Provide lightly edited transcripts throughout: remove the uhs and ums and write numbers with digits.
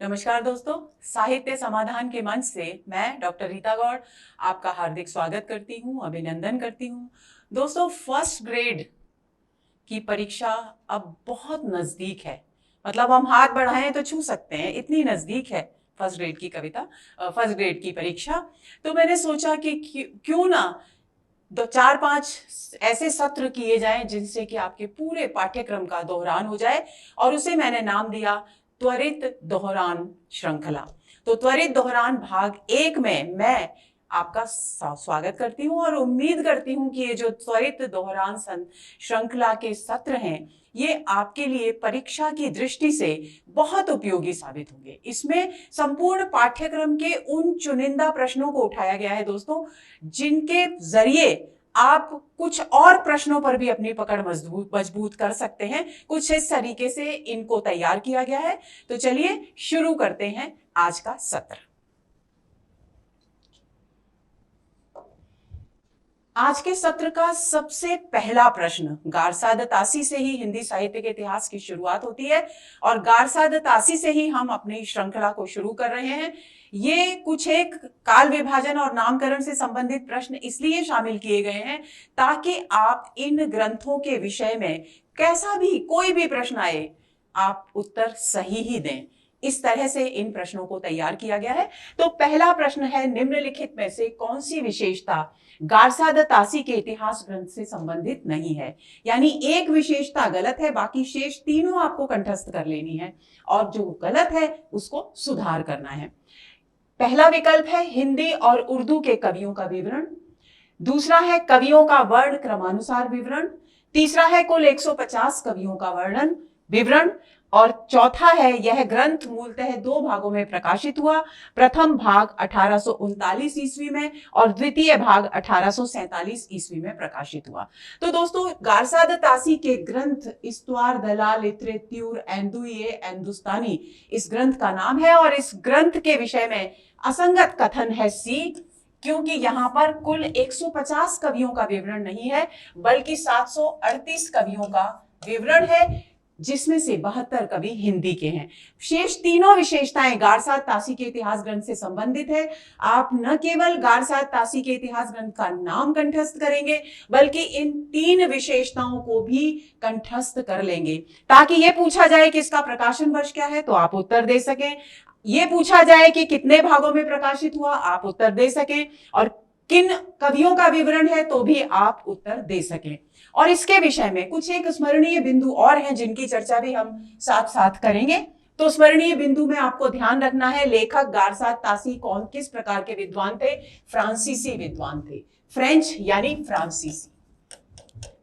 नमस्कार दोस्तों, साहित्य समाधान के मंच से मैं डॉक्टर रीता गौड़ आपका हार्दिक स्वागत करती हूँ, अभिनंदन करती हूँ। दोस्तों, फर्स्ट ग्रेड की परीक्षा अब बहुत नजदीक है। मतलब हम हाथ बढ़ाएं तो छू सकते हैं, इतनी नजदीक है फर्स्ट ग्रेड की फर्स्ट ग्रेड की परीक्षा। तो मैंने सोचा कि क्यों ना दो चार पांच ऐसे सत्र किए जाएं जिनसे कि आपके पूरे पाठ्यक्रम का दोहरान हो जाए, और उसे मैंने नाम दिया त्वरित दोहरान श्रृंखला। तो त्वरित दोहरान भाग 1 में मैं आपका स्वागत करती हूं और उम्मीद करती हूं कि ये जो त्वरित दोहरान श्रृंखला के सत्र हैं ये आपके लिए परीक्षा की दृष्टि से बहुत उपयोगी साबित होंगे। इसमें संपूर्ण पाठ्यक्रम के उन चुनिंदा प्रश्नों को उठाया गया है दोस्तों, जिनके जरिए आप कुछ और प्रश्नों पर भी अपनी पकड़ मजबूत कर सकते हैं। कुछ इस तरीके से इनको तैयार किया गया है। तो चलिए शुरू करते हैं आज का सत्र। आज के सत्र का सबसे पहला प्रश्न, गारसादतासी से ही हिंदी साहित्य के इतिहास की शुरुआत होती है और गारसादतासी से ही हम अपनी श्रृंखला को शुरू कर रहे हैं। ये कुछ एक काल विभाजन और नामकरण से संबंधित प्रश्न इसलिए शामिल किए गए हैं ताकि आप इन ग्रंथों के विषय में कैसा भी कोई भी प्रश्न आए आप उत्तर सही ही दें। इस तरह से इन प्रश्नों को तैयार किया गया है। तो पहला प्रश्न है, निम्नलिखित में से कौन सी विशेषता गारसादतासी के इतिहास ग्रंथ से संबंधित नहीं है? यानी एक विशेषता गलत है, बाकी शेष तीनों आपको कंठस्थ कर लेनी है और जो गलत है उसको सुधार करना है। पहला विकल्प है हिंदी और उर्दू के कवियों का विवरण, दूसरा है कवियों का वर्ण क्रमानुसार विवरण, तीसरा है कुल 150 कवियों का वर्णन विवरण, और चौथा है यह ग्रंथ मूलतः 2 भागों में प्रकाशित हुआ। प्रथम भाग 1839 ईस्वी में और द्वितीय भाग 1847 ईस्वी में प्रकाशित हुआ। तो दोस्तों, गारसादतासी के ग्रंथ इस्तवार दलाल इत्रे त्यूर एंदुए एंदुस्तानी इस ग्रंथ का नाम है और इस ग्रंथ के विषय में असंगत कथन है सी, क्योंकि यहां पर कुल 150 कवियों का विवरण नहीं है बल्कि 738 कवियों का विवरण है, जिसमें से 72 कवि हिंदी के हैं। शेष तीनों विशेषताएं गारसादतासी के इतिहास ग्रंथ से संबंधित है। आप न केवल गारसादतासी के इतिहास ग्रंथ का नाम कंठस्थ करेंगे बल्कि इन 3 विशेषताओं को भी कंठस्थ कर लेंगे, ताकि यह पूछा जाए कि इसका प्रकाशन वर्ष क्या है तो आप उत्तर दे सकें, ये पूछा जाए कि कितने भागों में प्रकाशित हुआ आप उत्तर दे सकें, और किन कवियों का विवरण है तो भी आप उत्तर दे सकें। और इसके विषय में कुछ एक स्मरणीय बिंदु और हैं जिनकी चर्चा भी हम साथ साथ करेंगे। तो स्मरणीय बिंदु में आपको ध्यान रखना है, लेखक गारसादतासी किस प्रकार के विद्वान थे? फ्रांसीसी विद्वान थे। फ्रेंच यानी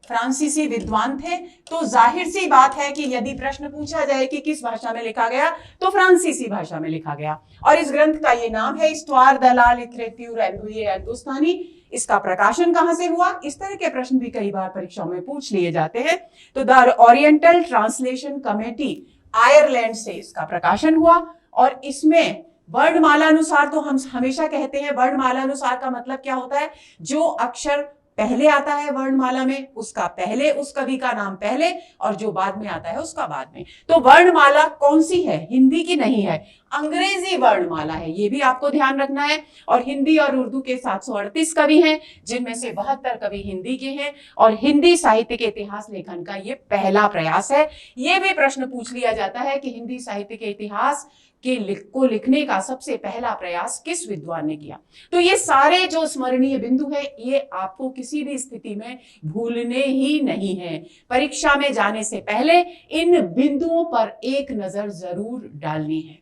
फ्रांसीसी विद्वान थे। तो जाहिर सी बात है कि यदि प्रश्न पूछा जाए कि किस भाषा में लिखा गया तो फ्रांसीसी भाषा में लिखा गया, और इस ग्रंथ का ये नाम है इस्तवार दलाल इत्रे त्यूर एंदुए एंदुस्तानी। इसका प्रकाशन कहां से हुआ? इस तरह के प्रश्न भी कई बार परीक्षाओं में पूछ लिए जाते हैं। तो the oriental translation committee Ireland से इसका प्रकाशन हुआ, और इसमें वर्णमाला अनुसार, तो हम हमेशा कहते हैं वर्णमाला अनुसार का मतलब क्या होता है? जो अक्षर पहले आता है वर्णमाला में उसका पहले, उस कवि का नाम पहले, और जो बाद में आता है उसका बाद में। तो वर्णमाला कौन सी है? हिंदी की नहीं है, अंग्रेजी वर्णमाला है, ये भी आपको ध्यान रखना है। और हिंदी और उर्दू के 738 कवि हैं, जिनमें से 72 कवि हिंदी के हैं, और हिंदी साहित्य के इतिहास लेखन का ये पहला प्रयास है। ये भी प्रश्न पूछ लिया जाता है कि हिंदी साहित्य के इतिहास को लिखने का सबसे पहला प्रयास किस विद्वान ने किया। तो ये सारे जो स्मरणीय बिंदु है ये आपको किसी भी स्थिति में भूलने ही नहीं है। परीक्षा में जाने से पहले इन बिंदुओं पर एक नजर जरूर डालनी है।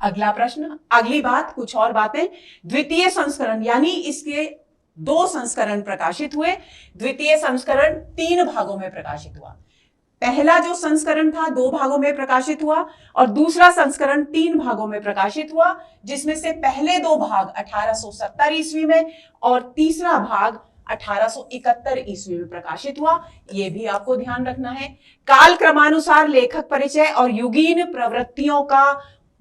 अगला प्रश्न, अगली बात, कुछ और बातें। द्वितीय संस्करण यानी इसके 2 संस्करण प्रकाशित हुए। द्वितीय संस्करण 3 भागों में प्रकाशित हुआ। पहला जो संस्करण था 2 भागों में प्रकाशित हुआ और दूसरा संस्करण 3 भागों में प्रकाशित हुआ, जिसमें से पहले 2 भाग 1870 ईस्वी में और तीसरा भाग 1871 ईस्वी में प्रकाशित हुआ। यह भी आपको ध्यान रखना है। काल क्रमानुसार लेखक परिचय और युगीन प्रवृत्तियों का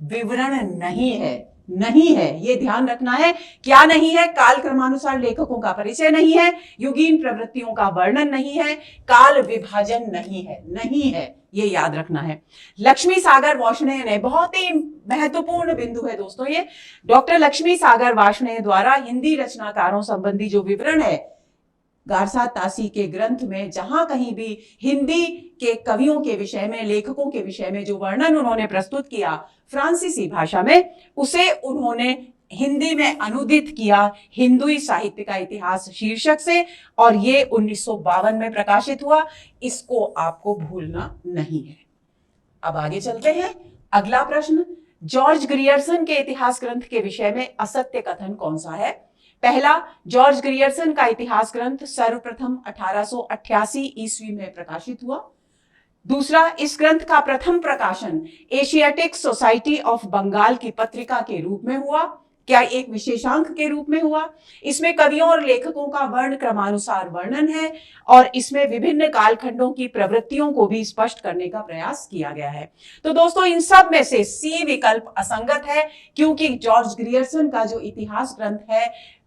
विवरण नहीं है, नहीं है, ये ध्यान रखना है। क्या नहीं है? काल क्रमानुसार लेखकों का परिचय नहीं है, युगीन प्रवृत्तियों का वर्णन नहीं है, काल विभाजन नहीं है, नहीं है, ये याद रखना है। लक्ष्मी सागर वार्ष्णेय ने, बहुत ही महत्वपूर्ण बिंदु है दोस्तों ये, डॉक्टर लक्ष्मी सागर वार्ष्णेय द्वारा हिंदी रचनाकारों संबंधी जो विवरण है गारसाद तासी के ग्रंथ में, जहां कहीं भी हिंदी के कवियों के विषय में, लेखकों के विषय में जो वर्णन उन्होंने प्रस्तुत किया फ्रांसीसी भाषा में, उसे उन्होंने हिंदी में अनुदित किया हिंदुई साहित्य का इतिहास शीर्षक से, और ये 1952 में प्रकाशित हुआ। इसको आपको भूलना नहीं है। अब आगे चलते हैं। अगला प्रश्न, जॉर्ज ग्रियर्सन के इतिहास ग्रंथ के विषय में असत्य कथन कौन सा है? पहला, जॉर्ज ग्रियर्सन का इतिहास ग्रंथ सर्वप्रथम 1888 ईस्वी में प्रकाशित हुआ। दूसरा, इस ग्रंथ का प्रथम प्रकाशन एशियाटिक सोसाइटी ऑफ बंगाल की पत्रिका के रूप में हुआ। क्या एक विशेषांक के रूप में हुआ? इसमें कवियों और लेखकों का वर्ण क्रमानुसार वर्णन है और इसमें विभिन्न कालखंडों की प्रवृत्तियों को भी स्पष्ट करने का प्रयास किया गया है। तो दोस्तों, इन सब में से सी विकल्प असंगत है, क्योंकि जॉर्ज ग्रियर्सन का जो इतिहास ग्रंथ है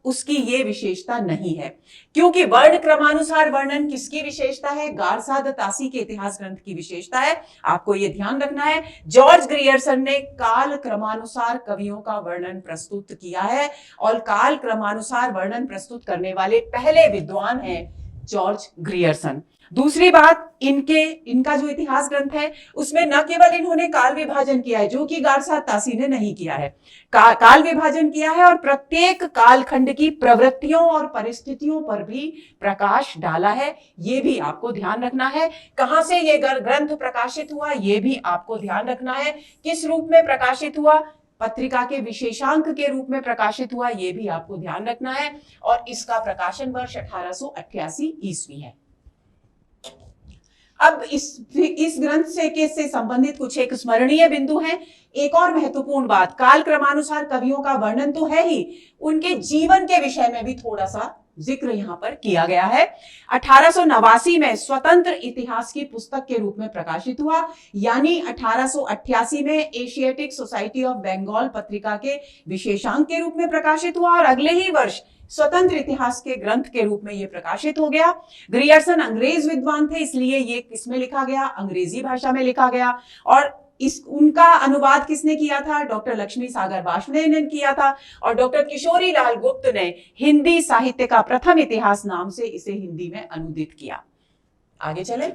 उसकी ये विशेषता नहीं है। क्योंकि वर्ण क्रमानुसार वर्णन किसकी विशेषता है? गारसाद तासी के इतिहास ग्रंथ की विशेषता है। आपको ये ध्यान रखना है। जॉर्ज ग्रियर्सन ने काल क्रमानुसार कवियों का वर्णन प्रस्तुत किया है और काल क्रमानुसार वर्णन प्रस्तुत करने वाले पहले विद्वान हैं जॉर्ज ग्रियर्सन। दूसरी बात, इनका जो इतिहास ग्रंथ है उसमें न केवल इन्होंने काल विभाजन किया है, जो कि गारसाद तासी ने नहीं किया है, काल विभाजन किया है और प्रत्येक कालखंड की प्रवृत्तियों और परिस्थितियों पर भी प्रकाश डाला है। ये भी आपको ध्यान रखना है। कहां से ये ग्रंथ प्रकाशित हुआ, ये भी आपको ध्यान रखना है। किस रूप में प्रकाशित हुआ? पत्रिका के विशेषांक के रूप में प्रकाशित हुआ, ये भी आपको ध्यान रखना है। और इसका प्रकाशन वर्ष 1888 ईस्वी है। अब इस ग्रंथ से संबंधित कुछ एक स्मरणीय बिंदु हैं। एक और महत्वपूर्ण बात, काल क्रमानुसार कवियों का वर्णन तो है ही, उनके जीवन के विषय में भी थोड़ा सा जिक्र यहां पर किया गया है। 1889 में स्वतंत्र इतिहास की पुस्तक के रूप में प्रकाशित हुआ, यानी 1888 में एशियाटिक सोसाइटी ऑफ बंगाल पत्रिका के विशेषांक के रूप में प्रकाशित हुआ और अगले ही वर्ष स्वतंत्र इतिहास के ग्रंथ के रूप में यह प्रकाशित हो गया। ग्रियर्सन अंग्रेज विद्वान थे, इसलिए ये किसमें लिखा गया? अंग्रेजी भाषा में लिखा गया। और उनका अनुवाद किसने किया था? डॉक्टर लक्ष्मी सागर वार्ष्णेय ने किया था। और डॉक्टर किशोरी लाल गुप्त ने हिंदी साहित्य का प्रथम इतिहास नाम से इसे हिंदी में अनुदित किया। आगे चले।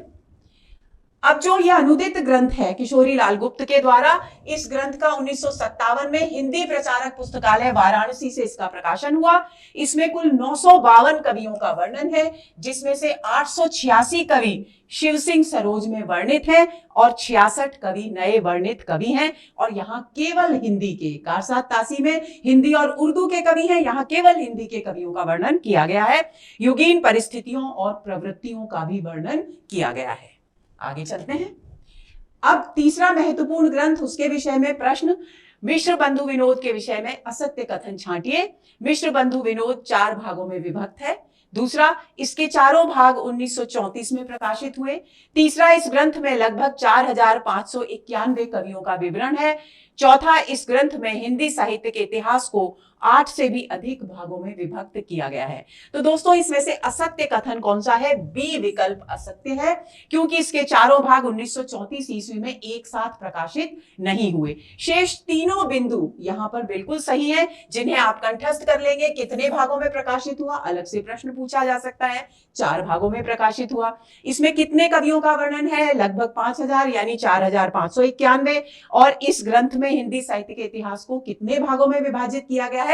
अब जो यह अनुदित ग्रंथ है किशोरी लाल गुप्त के द्वारा, इस ग्रंथ का 1957 में हिंदी प्रचारक पुस्तकालय वाराणसी से इसका प्रकाशन हुआ। इसमें कुल 952 कवियों का वर्णन है, जिसमें से 886 कवि शिव सिंह सरोज में वर्णित हैं और 66 कवि नए वर्णित कवि हैं। और यहाँ केवल हिंदी के, गारसाद तासी में हिंदी और उर्दू के कवि हैं, यहाँ केवल हिंदी के कवियों का वर्णन किया गया है। युगीन परिस्थितियों और प्रवृत्तियों का भी वर्णन किया गया है। आगे चलते हैं। अब तीसरा महत्वपूर्ण ग्रंथ, उसके विषय में प्रश्न, मिश्र बंधु विनोद के विषय में असत्य कथन छांटिए। मिश्र बंधु विनोद 4 भागों में विभक्त है। दूसरा, इसके चारों भाग 1934 में प्रकाशित हुए। तीसरा, इस ग्रंथ में लगभग 4591 कवियों का विवरण है। चौथा, इस ग्रंथ में हिंदी साहित्य के इतिहास को 8 से भी अधिक भागों में विभक्त किया गया है। तो दोस्तों, इसमें से असत्य कथन कौन सा है? बी विकल्प असत्य है, क्योंकि इसके चारों भाग 1934 ईस्वी में एक साथ प्रकाशित नहीं हुए। शेष तीनों बिंदु यहां पर बिल्कुल सही हैं, जिन्हें आप कंठस्थ कर लेंगे। कितने भागों में प्रकाशित हुआ? अलग से प्रश्न पूछा जा सकता है। 4 भागों में प्रकाशित हुआ। इसमें कितने कवियों का वर्णन है? लगभग 5000, यानी 4591। और इस ग्रंथ में हिंदी साहित्य के इतिहास को कितने भागों में विभाजित किया गया है?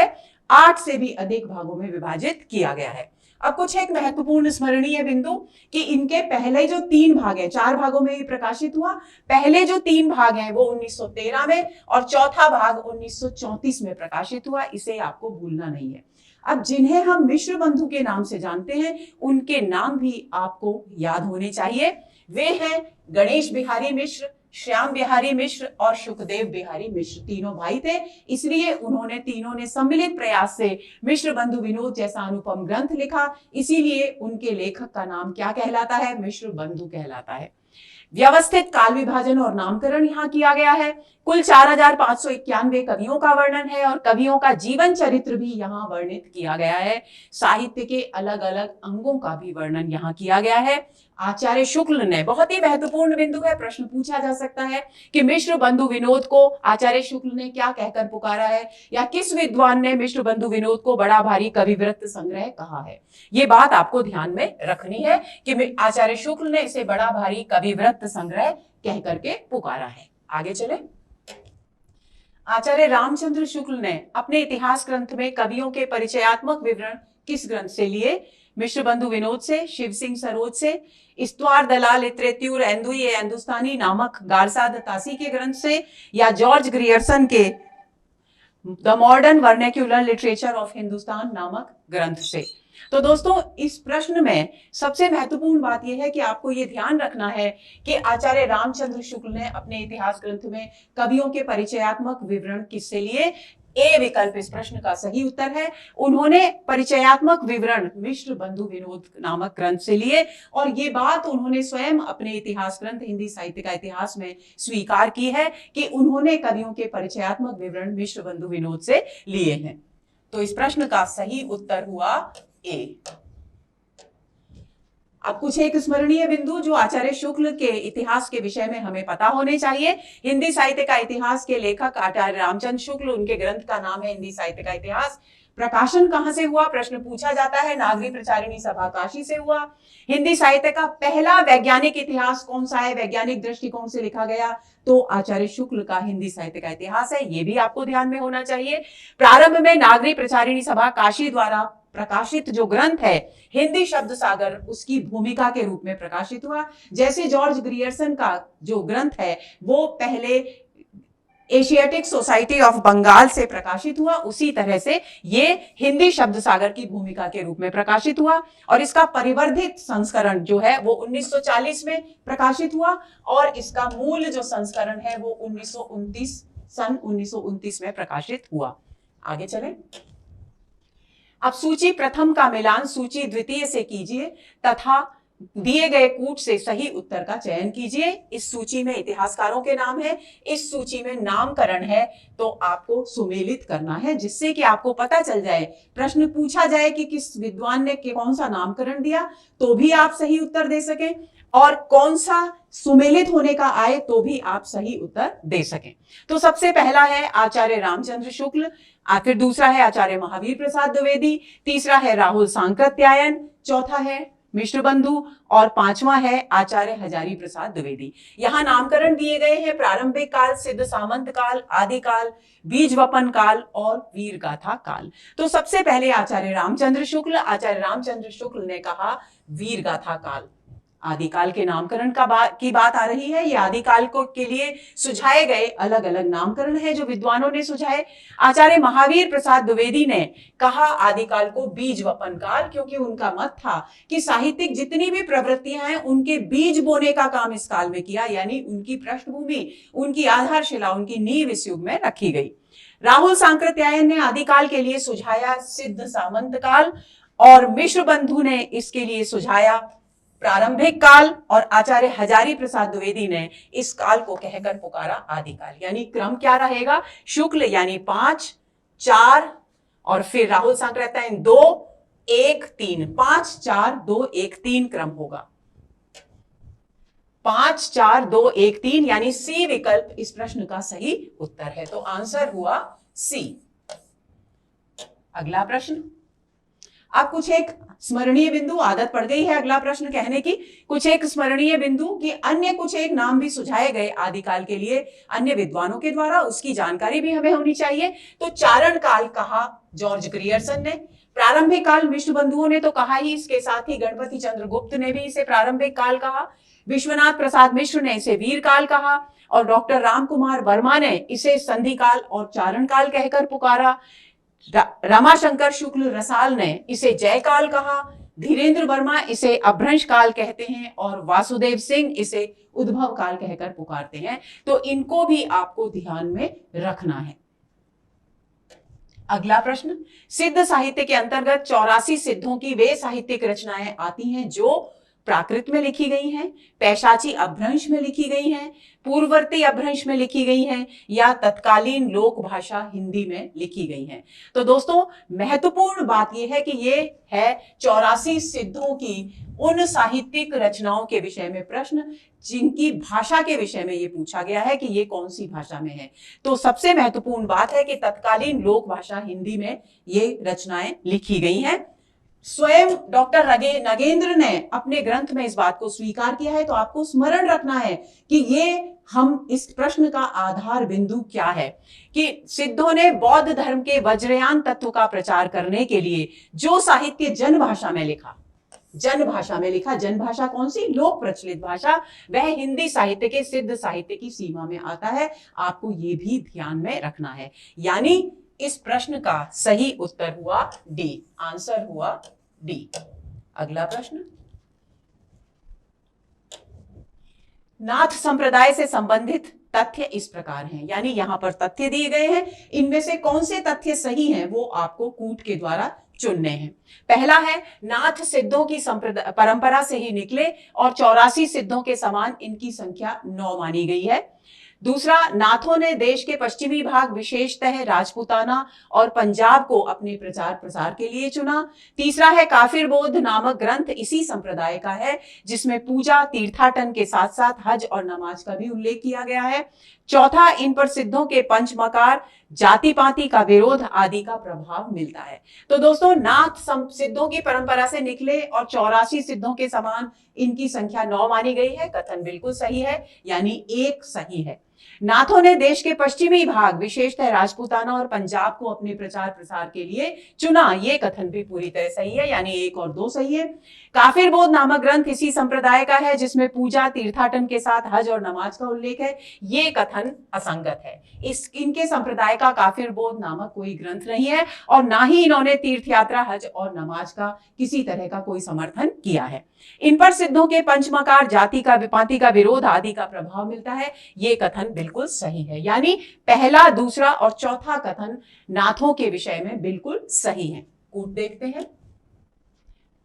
8 से भी अधिक भागों में विभाजित किया गया है। अब कुछ एक महत्वपूर्ण स्मरणीय बिंदु कि इनके पहले जो 3 भाग हैं, 4 भागों में भी प्रकाशित हुआ। पहले जो 3 भाग हैं वो 1913 में और चौथा भाग 1934 में प्रकाशित हुआ। इसे आपको भूलना नहीं है। अब जिन्हें हम मिश्र बंधु के नाम से जानते हैं, उनके नाम भी आपको याद होने चाहिए। वे हैं गणेश बिहारी मिश्र, श्याम बिहारी मिश्र और शुकदेव बिहारी मिश्र। तीनों भाई थे, इसलिए तीनों ने सम्मिलित प्रयास से मिश्र बंधु विनोद जैसा अनुपम ग्रंथ लिखा। इसीलिए उनके लेखक का नाम क्या कहलाता है? मिश्र बंधु कहलाता है। व्यवस्थित काल विभाजन और नामकरण यहाँ किया गया है। कुल 4591 कवियों का वर्णन है और कवियों का जीवन चरित्र भी यहाँ वर्णित किया गया है। साहित्य के अलग अलग अंगों का भी वर्णन यहाँ किया गया है। आचार्य शुक्ल ने, बहुत ही महत्वपूर्ण बिंदु है, प्रश्न पूछा जा सकता है कि मिश्र बंधु विनोद को आचार्य शुक्ल ने क्या कहकर पुकारा है, या किस विद्वान ने मिश्र बंधु विनोद को बड़ा भारी कविवृत्त संग्रह कहा है। ये बात आपको ध्यान में रखनी है कि आचार्य शुक्ल ने इसे बड़ा भारी कविवृत्त संग्रह कह करके पुकारा है। आगे चले। आचार्य रामचंद्र शुक्ल ने अपने इतिहास ग्रंथ में कवियों के परिचयात्मक विवरण किस ग्रंथ से लिए? मिश्र बंधु विनोद से, शिव सिंह सरोज से, इस्तवार दलाल लिटरेत्यूर एंदुई ए हिंदुस्तानी नामक गारसाद तासी के ग्रंथ से, या जॉर्ज ग्रियर्सन के the modern vernacular literature of Hindustan नामक ग्रंथ से। तो दोस्तों, इस प्रश्न में सबसे महत्वपूर्ण बात यह है कि आपको यह ध्यान रखना है कि आचार्य रामचंद्र शुक्ल ने अपने इतिहास ग्रंथ में कवियों के परिचयात्मक विवरण किससे लिए? ए विकल्प इस प्रश्न का सही उत्तर है। उन्होंने परिचयात्मक विवरण मिश्र बंधु विनोद नामक ग्रंथ से लिए, और ये बात उन्होंने स्वयं अपने इतिहास ग्रंथ हिंदी साहित्य का इतिहास में स्वीकार की है कि उन्होंने कवियों के परिचयात्मक विवरण मिश्र बंधु विनोद से लिए हैं। तो इस प्रश्न का सही उत्तर हुआ ए। अब कुछ एक स्मरणीय बिंदु जो आचार्य शुक्ल के इतिहास के विषय में हमें पता होने चाहिए। हिंदी साहित्य का इतिहास के लेखक आचार्य रामचंद्र शुक्ल, उनके ग्रंथ का नाम है हिंदी साहित्य का इतिहास। प्रकाशन कहां से हुआ? प्रश्न पूछा जाता है। नागरी प्रचारिणी सभा काशी से हुआ। हिंदी साहित्य का पहला वैज्ञानिक इतिहास कौन सा है, वैज्ञानिक दृष्टिकोण से लिखा गया? तो आचार्य शुक्ल का हिंदी साहित्य का इतिहास है। ये भी आपको ध्यान में होना चाहिए। प्रारंभ में नागरी प्रचारिणी सभा काशी द्वारा प्रकाशित जो ग्रंथ है हिंदी शब्द सागर, उसकी भूमिका के रूप में प्रकाशित हुआ। जैसे जॉर्ज ग्रियर्सन का जो ग्रंथ है वो पहले एशियाटिक सोसाइटी ऑफ बंगाल से प्रकाशित हुआ, उसी तरह से ये हिंदी शब्द सागर की भूमिका के रूप में प्रकाशित हुआ। और इसका परिवर्धित संस्करण जो है वो 1940 में प्रकाशित हुआ, और इसका मूल जो संस्करण है वो 1929 में प्रकाशित हुआ। आगे चलें। अब सूची प्रथम का मिलान सूची द्वितीय से कीजिए तथा दिए गए कूट से सही उत्तर का चयन कीजिए। इस सूची में इतिहासकारों के नाम है, इस सूची में नामकरण है, तो आपको सुमेलित करना है जिससे कि आपको पता चल जाए। प्रश्न पूछा जाए कि किस विद्वान ने कौन सा नामकरण दिया तो भी आप सही उत्तर दे सकें, और कौन सा सुमेलित होने का आए तो भी आप सही उत्तर दे सकें। तो सबसे पहला है आचार्य रामचंद्र शुक्ल, फिर दूसरा है आचार्य महावीर प्रसाद द्विवेदी, तीसरा है राहुल सांकृत्यायन, चौथा है मिश्र बंधु, और पांचवा है आचार्य हजारी प्रसाद द्विवेदी। यहाँ नामकरण दिए गए हैं प्रारंभिक काल, सिद्ध सामंत काल, आदिकाल, बीज वपन काल और वीर गाथा काल। तो सबसे पहले आचार्य रामचंद्र शुक्ल ने कहा वीर गाथा काल। आदिकाल के नामकरण की बात आ रही है। ये आदिकाल को के लिए सुझाए गए अलग अलग नामकरण है जो विद्वानों ने सुझाए। आचार्य महावीर प्रसाद द्विवेदी ने कहा आदिकाल को बीज वपन काल, क्योंकि उनका मत था कि साहित्यिक जितनी भी प्रवृत्तियां हैं उनके बीज बोने का काम इस काल में किया, यानी उनकी पृष्ठभूमि, उनकी आधारशिला, उनकी नींव इस युग में रखी गई। राहुल सांकृत्यायन ने आदिकाल के लिए सुझाया सिद्ध सामंत काल, और मिश्र बंधु ने इसके लिए सुझाया प्रारंभिक काल, और आचार्य हजारी प्रसाद द्विवेदी ने इस काल को कहकर पुकारा आदिकाल। यानी क्रम क्या रहेगा? शुक्ल यानी 5, 4, और फिर राहुल सांकृत्यायन 2, 1, 3, 5, 4, 2, 1, 3 क्रम होगा। 5, 4, 2, 1, 3 यानी सी विकल्प इस प्रश्न का सही उत्तर है। तो आंसर हुआ सी। अगला प्रश्न। अब कुछ एक स्मरणीय बिंदु, आदत पड़ गई है अगला प्रश्न कहने की, कुछ एक स्मरणीय बिंदु कि अन्य कुछ एक नाम भी सुझाए गए आदिकाल के लिए अन्य विद्वानों के द्वारा, उसकी जानकारी भी हमें होनी चाहिए। तो चारण काल कहा जॉर्ज ग्रियर्सन ने, प्रारंभिक काल मिश्र बंधुओं ने तो कहा ही, इसके साथ ही गणपति चंद्रगुप्त ने भी इसे प्रारंभिक काल कहा, विश्वनाथ प्रसाद मिश्र ने इसे वीर काल कहा, और डॉक्टर राम कुमार वर्मा ने इसे संधि काल और चारण काल कहकर पुकारा। रमाशंकर शुक्ल रसाल ने इसे जयकाल कहा, धीरेन्द्र वर्मा इसे अभ्रंश काल कहते हैं, और वासुदेव सिंह इसे उद्भव काल कहकर पुकारते हैं। तो इनको भी आपको ध्यान में रखना है। अगला प्रश्न। सिद्ध साहित्य के अंतर्गत 84 सिद्धों की वे साहित्यिक रचनाएं आती हैं जो प्राकृत में लिखी गई हैं, पैशाची अपभ्रंश में लिखी गई हैं, पूर्ववर्ती अपभ्रंश में लिखी गई हैं, या तत्कालीन लोक भाषा हिंदी में लिखी गई हैं। तो दोस्तों महत्वपूर्ण बात यह है कि ये है 84 सिद्धों की उन साहित्यिक रचनाओं के विषय में प्रश्न जिनकी भाषा के विषय में ये पूछा गया है कि ये कौन सी भाषा में है। तो सबसे महत्वपूर्ण बात है कि तत्कालीन लोक भाषा हिंदी में ये रचनाएं लिखी गई हैं। स्वयं डॉक्टर नगेंद्र ने अपने ग्रंथ में इस बात को स्वीकार किया है। तो आपको स्मरण रखना है कि ये हम इस प्रश्न का आधार बिंदु क्या है कि सिद्धों ने बौद्ध धर्म के वज्रयान तत्व का प्रचार करने के लिए जो साहित्य जनभाषा में लिखा, जनभाषा कौन सी? लोक प्रचलित भाषा, वह हिंदी साहित्य के सिद्ध साहित्य की सीमा में आता है। आपको ये भी ध्यान में रखना है। यानी इस प्रश्न का सही उत्तर हुआ डी, आंसर हुआ डी। अगला प्रश्न, नाथ संप्रदाय से संबंधित तथ्य इस प्रकार हैं, यानी यहां पर तथ्य दिए गए हैं, इनमें से कौन से तथ्य सही हैं वो आपको कूट के द्वारा चुनने हैं। पहला है, नाथ सिद्धों की परंपरा से ही निकले और 84 सिद्धों के समान इनकी संख्या 9 मानी गई है। दूसरा, नाथों ने देश के पश्चिमी भाग विशेषतः राजपूताना और पंजाब को अपने प्रचार प्रसार के लिए चुना। तीसरा है, काफिर बोध नामक ग्रंथ इसी संप्रदाय का है जिसमें पूजा, तीर्थाटन के साथ साथ हज और नमाज का भी उल्लेख किया गया है। चौथा, इन पर सिद्धों के पंचमकार, जाति पाति का विरोध आदि का प्रभाव मिलता है। तो दोस्तों, नाथ सिद्धों की परंपरा से निकले और 84 सिद्धों के समान इनकी संख्या 9 मानी गई है, कथन बिल्कुल सही है, यानी 1 सही है। नाथों ने देश के पश्चिमी भाग विशेषतः राजपूताना और पंजाब को अपने प्रचार प्रसार के लिए चुना, ये कथन भी पूरी तरह सही है, यानी 1 और 2 सही है। काफिर बोध नामक ग्रंथ इसी संप्रदाय का है जिसमें पूजा, तीर्थाटन के साथ हज और नमाज का उल्लेख है, ये कथन असंगत है। इनके संप्रदाय का काफिर बोध नामक कोई ग्रंथ नहीं है और ना ही इन्होंने तीर्थ यात्रा, हज और नमाज का किसी तरह का कोई समर्थन किया है। इन पर सिद्धों के पंचमकार, जाति का पाति का विरोध आदि का प्रभाव मिलता है, ये कथन बिल्कुल सही है। यानी पहला, दूसरा और चौथा कथन नाथों के विषय में बिल्कुल सही है। कूट देखते हैं,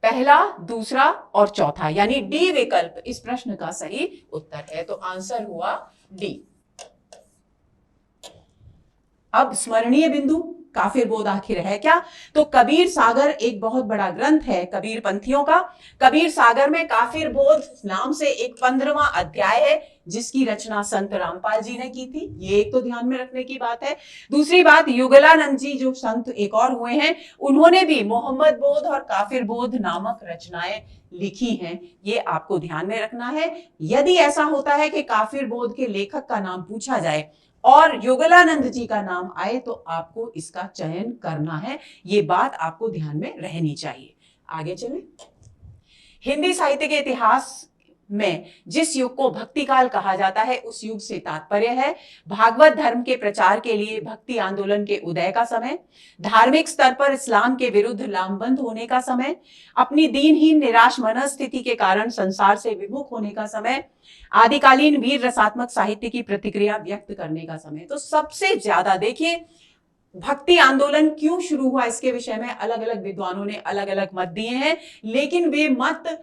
पहला, दूसरा और चौथा, यानी डी विकल्प इस प्रश्न का सही उत्तर है। तो आंसर हुआ डी। अब स्मरणीय बिंदु, काफिर बोध आखिर है क्या? तो कबीर सागर एक बहुत बड़ा ग्रंथ है कबीर पंथियों का। कबीर सागर में काफिर बोध नाम से एक 15वां अध्याय है जिसकी रचना संत रामपाल जी ने की थी, ये एक तो ध्यान में रखने की बात है। दूसरी बात, युगलानंद जी जो संत एक और हुए हैं, उन्होंने भी मोहम्मद बोध और काफिर बोध नामक रचनाएं लिखी हैं, ये आपको ध्यान में रखना है। यदि ऐसा होता है कि काफिर बोध के लेखक का नाम पूछा जाए और युगलानंद जी का नाम आए तो आपको इसका चयन करना है, ये बात आपको ध्यान में रहनी चाहिए। आगे चलें। हिंदी साहित्य के इतिहास में जिस युग को भक्ति काल कहा जाता है उस युग से तात्पर्य है भागवत धर्म के प्रचार के लिए भक्ति आंदोलन के उदय का समय, धार्मिक स्तर पर इस्लाम के विरुद्ध लामबंद होने का समय, अपनी दीनहीन निराश मनस्थिति के कारण संसार से विमुख होने का समय, आदिकालीन वीर रसात्मक साहित्य की प्रतिक्रिया व्यक्त करने का समय। तो सबसे ज्यादा देखिए, भक्ति आंदोलन क्यों शुरू हुआ इसके विषय में अलग अलग विद्वानों ने अलग अलग मत दिए हैं, लेकिन वे मत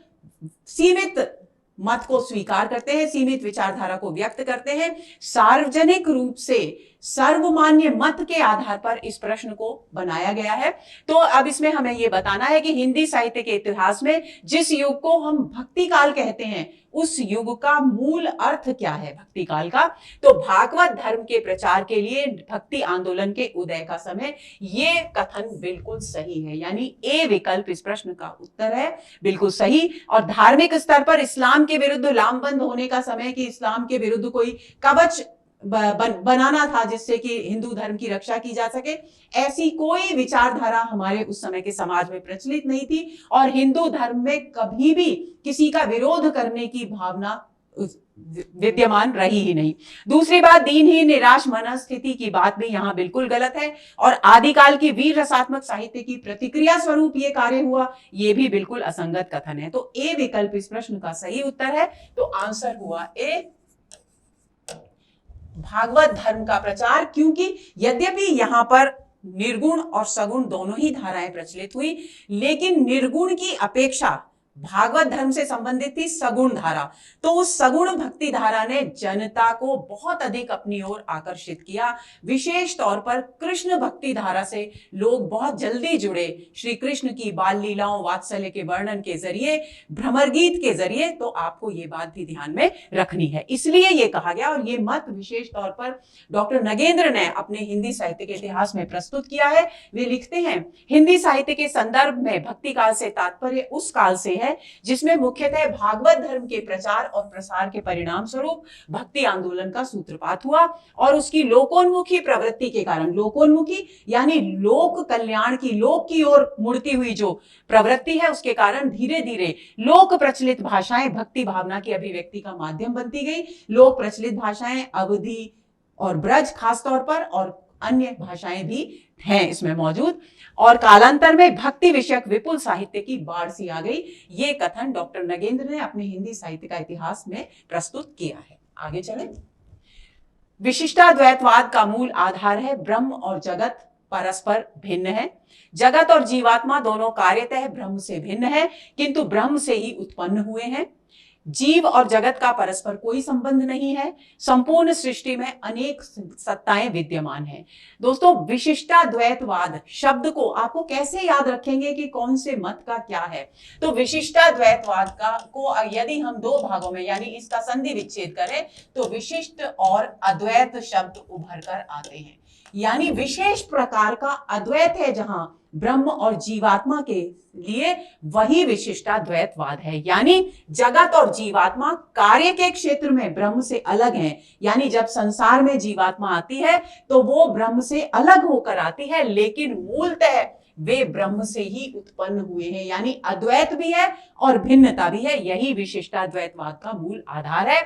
सीमित मत को स्वीकार करते हैं, सीमित विचारधारा को व्यक्त करते हैं। सार्वजनिक रूप से सर्वमान्य मत के आधार पर इस प्रश्न को बनाया गया है। तो अब इसमें हमें यह बताना है कि हिंदी साहित्य के इतिहास में जिस युग को हम भक्ति काल कहते हैं उस युग का मूल अर्थ क्या है भक्ति काल का? तो भागवत धर्म के प्रचार के लिए भक्ति आंदोलन के उदय का समय, ये कथन बिल्कुल सही है, यानी ए विकल्प इस प्रश्न का उत्तर है, बिल्कुल सही। और धार्मिक स्तर पर इस्लाम के विरुद्ध लामबंद होने का समय, कि इस्लाम के विरुद्ध कोई कवच बनाना था जिससे कि हिंदू धर्म की रक्षा की जा सके, ऐसी कोई विचारधारा हमारे उस समय के समाज में प्रचलित नहीं थी और हिंदू धर्म में कभी भी किसी का विरोध करने की भावना विद्यमान रही ही नहीं। दूसरी बात, दीनहीन निराश मनस्थिति की बात भी यहां बिल्कुल गलत है और आदिकाल की वीर रसात्मक साहित्य की प्रतिक्रिया स्वरूप ये कार्य हुआ, ये भी बिल्कुल असंगत कथन है। तो ए विकल्प इस प्रश्न का सही उत्तर है। तो आंसर हुआ ए, भागवत धर्म का प्रचार। क्योंकि यद्यपि यहां पर निर्गुण और सगुण दोनों ही धाराएं प्रचलित हुई, लेकिन निर्गुण की अपेक्षा भागवत धर्म से संबंधित थी सगुण धारा। तो उस सगुण भक्ति धारा ने जनता को बहुत अधिक अपनी ओर आकर्षित किया। विशेष तौर पर कृष्ण भक्ति धारा से लोग बहुत जल्दी जुड़े। श्री कृष्ण की बाल लीलाओं, वात्सल्य के वर्णन के जरिए, भ्रमर गीत के जरिए। तो आपको ये बात भी ध्यान में रखनी है, इसलिए ये कहा गया। और ये मत विशेष तौर पर डॉक्टर नगेंद्र ने अपने हिंदी साहित्य के इतिहास में प्रस्तुत किया है। वे लिखते हैं, हिंदी साहित्य के संदर्भ में भक्ति काल से तात्पर्य उस काल से है जिसमें मुख्यतः भागवत धर्म के प्रचार और प्रसार के परिणाम स्वरूप भक्ति आंदोलन का सूत्रपात हुआ और उसकी लोकोन्मुखी प्रवृत्ति के कारण, लोकोन्मुखी यानी लोक कल्याण की, लोक की ओर मुड़ती हुई जो प्रवृत्ति है, उसके कारण धीरे धीरे लोक प्रचलित भाषाएं भक्ति भावना की अभिव्यक्ति का माध्यम बनती गई। लोक प्रचलित भाषाएं अवधी और ब्रज खासतौर पर, और अन्य भाषाएं भी हैं इसमें मौजूद, और कालांतर में भक्ति विषयक विपुल साहित्य की बाढ़ सी आ गई। ये कथन डॉक्टर नगेंद्र ने अपने हिंदी साहित्य का इतिहास में प्रस्तुत किया है। आगे चलें। विशिष्टाद्वैतवाद का मूल आधार है ब्रह्म और जगत परस्पर भिन्न है। जगत और जीवात्मा दोनों कार्यतः ब्रह्म से भिन्न है, किंतु ब्रह्म से ही उत्पन्न हुए हैं। जीव और जगत का परस्पर कोई संबंध नहीं है। संपूर्ण सृष्टि में अनेक सत्ताएं विद्यमान हैं। दोस्तों, विशिष्टाद्वैतवाद शब्द को आपको कैसे याद रखेंगे कि कौन से मत का क्या है? तो विशिष्टाद्वैतवाद को यदि हम दो भागों में यानी इसका संधि विच्छेद करें तो विशिष्ट और अद्वैत शब्द उभर कर आते हैं। यानी विशेष प्रकार का अद्वैत है जहां ब्रह्म और जीवात्मा के लिए, वही विशिष्टाद्वैतवाद है। यानी जगत और जीवात्मा कार्य के क्षेत्र में ब्रह्म से अलग हैं। यानी जब संसार में जीवात्मा आती है तो वो ब्रह्म से अलग होकर आती है, लेकिन मूलतः वे ब्रह्म से ही उत्पन्न हुए हैं। यानी अद्वैत भी है और भिन्नता भी है। यही विशिष्टाद्वैतवाद का मूल आधार है।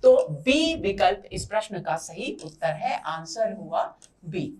तो बी विकल्प इस प्रश्न का सही उत्तर है। आंसर हुआ बी।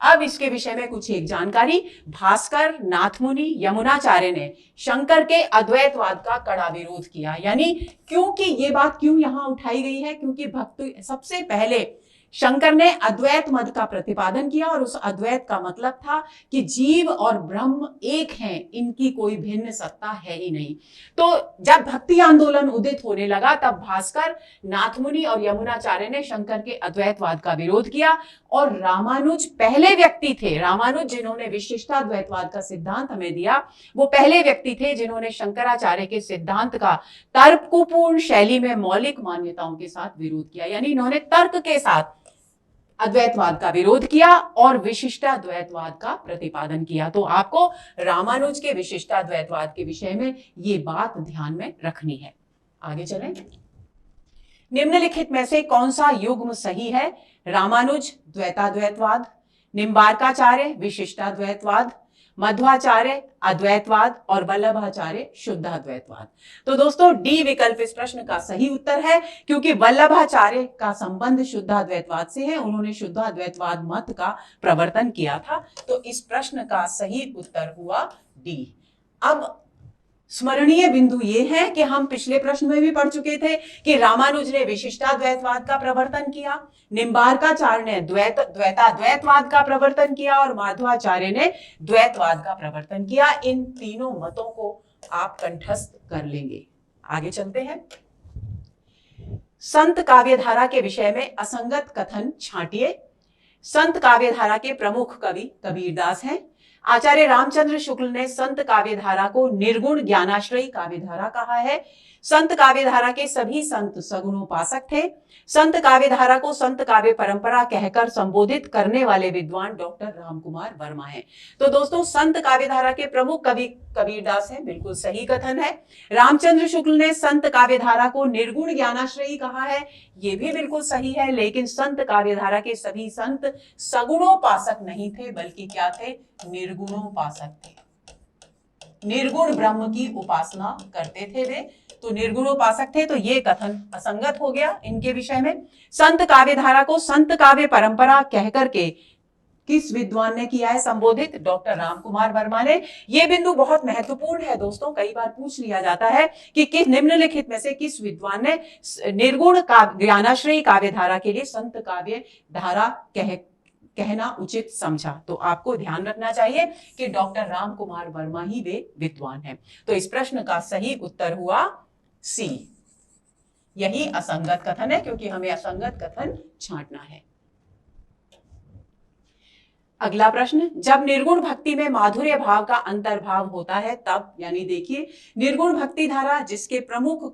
अब इसके विषय में कुछ एक जानकारी। भास्कर, नाथमुनि, यमुनाचार्य ने शंकर के अद्वैतवाद का कड़ा विरोध किया। यानी क्योंकि ये बात क्यों यहां उठाई गई है, क्योंकि भक्ति सबसे पहले शंकर ने अद्वैत मत का प्रतिपादन किया और उस अद्वैत का मतलब था कि जीव और ब्रह्म एक हैं, इनकी कोई भिन्न सत्ता है ही नहीं। तो जब भक्ति आंदोलन उदित होने लगा तब भास्कर, नाथमुनि और यमुनाचार्य ने शंकर के अद्वैतवाद का विरोध किया और रामानुज पहले व्यक्ति थे। रामानुज जिन्होंने विशिष्टाद्वैतवाद का सिद्धांत हमें दिया, वो पहले व्यक्ति थे जिन्होंने शंकराचार्य के सिद्धांत का तर्कपूर्ण शैली में मौलिक मान्यताओं के साथ विरोध किया। यानी इन्होंने तर्क के साथ अद्वैतवाद का विरोध किया और विशिष्टाद्वैतवाद का प्रतिपादन किया। तो आपको रामानुज के विशिष्टाद्वैतवाद के विषय में ये बात ध्यान में रखनी है। आगे चलें। निम्नलिखित में से कौन सा युग्म सही है? रामानुज द्वैताद्वैतवाद, निम्बार्काचार्य विशिष्टाद्वैतवाद, मध्वाचार्य अद्वैतवाद और वल्लभाचार्य शुद्धाद्वैतवाद। तो दोस्तों, डी विकल्प इस प्रश्न का सही उत्तर है, क्योंकि वल्लभाचार्य का संबंध शुद्धाद्वैतवाद से है। उन्होंने शुद्धाद्वैतवाद मत का प्रवर्तन किया था। तो इस प्रश्न का सही उत्तर हुआ डी। अब स्मरणीय बिंदु ये है कि हम पिछले प्रश्न में भी पढ़ चुके थे कि रामानुज ने विशिष्टाद्वैतवाद का प्रवर्तन किया, निम्बार्काचार्य ने द्वैताद्वैतवाद का प्रवर्तन किया और माधवाचार्य ने द्वैतवाद का प्रवर्तन किया। इन तीनों मतों को आप कंठस्थ कर लेंगे। आगे चलते हैं। संत काव्यधारा के विषय में असंगत कथन छांटिए। संत काव्यधारा के प्रमुख कवि कबीरदास हैं। आचार्य रामचंद्र शुक्ल ने संत काव्यधारा को निर्गुण ज्ञानाश्रयी काव्यधारा कहा है। संत काव्यधारा के सभी संत सगुणोपासक थे। संत काव्यधारा को संत काव्य परंपरा कहकर संबोधित करने वाले विद्वान डॉक्टर रामकुमार वर्मा हैं। तो दोस्तों, संत काव्यधारा के प्रमुख कवि कबीरदास हैं, बिल्कुल सही कथन है। रामचंद्र शुक्ल ने संत काव्यधारा को निर्गुण ज्ञानाश्रयी कहा है, ये भी बिल्कुल सही है। लेकिन संत काव्यधारा के सभी संत सगुणोपासक नहीं थे, बल्कि क्या थे? निर्गुणोपासक थे। निर्गुण ब्रह्म की उपासना करते थे वे, तो निर्गुणोपासक थे। तो ये कथन असंगत हो गया इनके विषय में। संत काव्यधारा को संत काव्य परंपरा कहकर के किस विद्वान ने किया है संबोधित? डॉक्टर रामकुमार वर्मा ने। यह बिंदु बहुत महत्वपूर्ण है दोस्तों, कई बार पूछ लिया जाता है कि किस निम्नलिखित में से किस विद्वान ने निर्गुण ज्ञानाश्रयी काव्यधारा के लिए संत काव्य धारा कहना उचित समझा। तो आपको ध्यान रखना चाहिए कि डॉक्टर राम कुमार वर्मा ही वे विद्वान हैं। तो इस प्रश्न का सही उत्तर हुआ सी। यही असंगत कथन है, क्योंकि हमें असंगत कथन छांटना है। अगला प्रश्न, जब निर्गुण भक्ति में माधुर्य भाव का अंतर्भाव होता है तब, यानी देखिए निर्गुण भक्ति धारा जिसके प्रमुख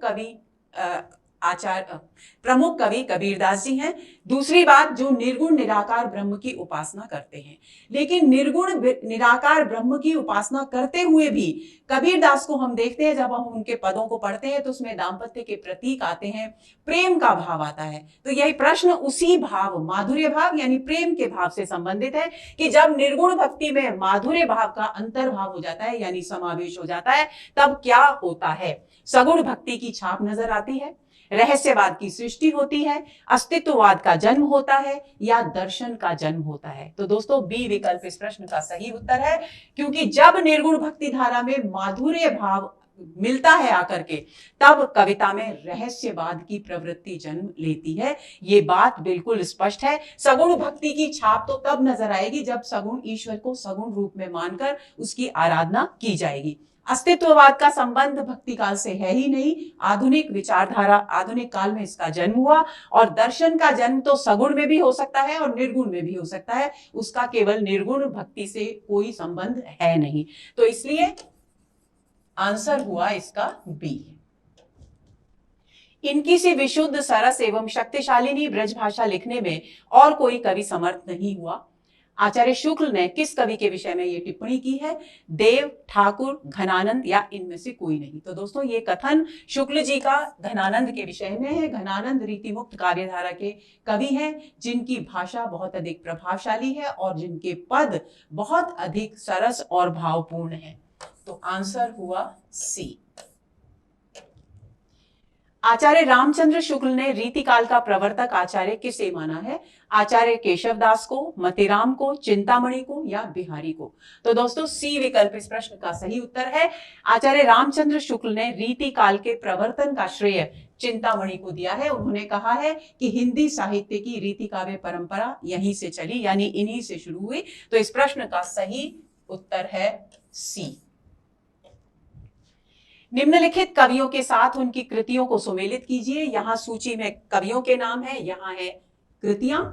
कवि कबीरदास जी हैं। दूसरी बात, जो निर्गुण निराकार ब्रह्म की उपासना करते हैं, लेकिन निर्गुण निराकार ब्रह्म की उपासना करते हुए भी कबीरदास को हम देखते हैं, जब हम उनके पदों को पढ़ते हैं तो उसमें दाम्पत्य के प्रतीक आते हैं, प्रेम का भाव आता है। तो यही प्रश्न उसी भाव, माधुर्य भाव यानी प्रेम के भाव से संबंधित है कि जब निर्गुण भक्ति में माधुर्य भाव का अंतर्भाव हो जाता है यानी समावेश हो जाता है, तब क्या होता है? सगुण भक्ति की छाप नजर आती है, रहस्यवाद की सृष्टि होती है, अस्तित्ववाद का जन्म होता है, या दर्शन का जन्म होता है। तो दोस्तों बी विकल्प इस प्रश्न का सही उत्तर है, क्योंकि जब निर्गुण भक्ति धारा में माधुर्य भाव मिलता है आकर के, तब कविता में रहस्यवाद की प्रवृत्ति जन्म लेती है। ये बात बिल्कुल स्पष्ट है। सगुण भक्ति की छाप तो तब नजर आएगी जब सगुण ईश्वर को सगुण रूप में मानकर उसकी आराधना की जाएगी। अस्तित्ववाद का संबंध भक्ति काल से है ही नहीं। आधुनिक विचारधारा, आधुनिक काल में इसका जन्म हुआ, और दर्शन का जन्म तो सगुण में भी हो सकता है और निर्गुण में भी हो सकता है, उसका केवल निर्गुण भक्ति से कोई संबंध है नहीं। तो इसलिए आंसर हुआ इसका बी। इनकी से विशुद्ध, सरस एवं शक्तिशालिनी ब्रज भाषा लिखने में और कोई कवि समर्थ नहीं हुआ। आचार्य शुक्ल ने किस कवि के विषय में ये टिप्पणी की है? देव, ठाकुर, घनानंद या इनमें से कोई नहीं। तो दोस्तों ये कथन शुक्ल जी का घनानंद के विषय में है। घनानंद रीतिमुक्त काव्यधारा के कवि हैं, जिनकी भाषा बहुत अधिक प्रभावशाली है और जिनके पद बहुत अधिक सरस और भावपूर्ण हैं। तो आंसर हुआ सी। आचार्य रामचंद्र शुक्ल ने रीतिकाल का प्रवर्तक आचार्य किसे माना है? आचार्य केशवदास को, मतीराम को, चिंतामणि को या बिहारी को? तो दोस्तों सी विकल्प इस प्रश्न का सही उत्तर है। आचार्य रामचंद्र शुक्ल ने रीतिकाल के प्रवर्तन का श्रेय चिंतामणि को दिया है। उन्होंने कहा है कि हिंदी साहित्य की रीति काव्य परंपरा यहीं से चली, यानी इन्हीं से शुरू हुई। तो इस प्रश्न का सही उत्तर है सी। निम्नलिखित कवियों के साथ उनकी कृतियों को सुमेलित कीजिए। यहाँ सूची में कवियों के नाम है, यहाँ है कृतियां।